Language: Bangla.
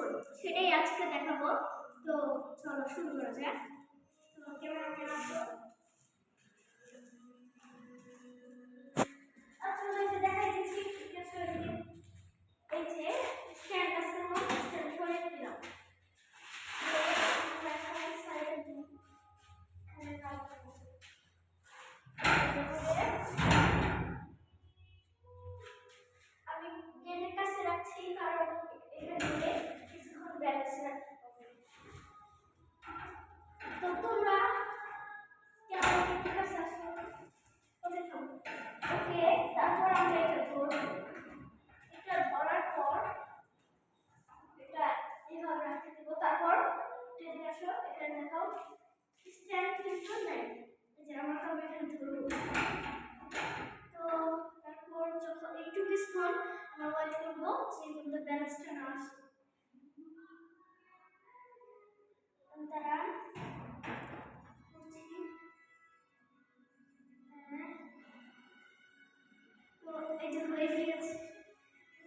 করব সেটাই আজকে দেখাবো। তো চলো শুরু করা যাক। তো ক্যামেরাম্যান আসো। আচ্ছা তোমাকে দেখাই দিচ্ছি। এই যে স্ট্যান্ড আছে না, স্ট্যান্ড সরিয়ে দিলাম। আমি গেটের কাছে রাখছি কারণ এখানে কিছুক্ষণ ব্যালেন্স রাখতে হবে। তো তোমরা কেমন গেটের কাছে আসো। ওকে থামো। ওকে, তারপর আমরা এটা ধরবো। এটা ধরার পর এটা এভাবে রাখতে দেবো। তারপর টেনে আসো, এখানে দেখাও স্ট্যান্ড কিন্তু নেই, যে আমরা তবে এখানে ধরবো। তো তারপর যখন একটু কিছুক্ষণ আমরা ওয়েট করবো যে কিন্তু ব্যালেন্সটা না আসে। তারা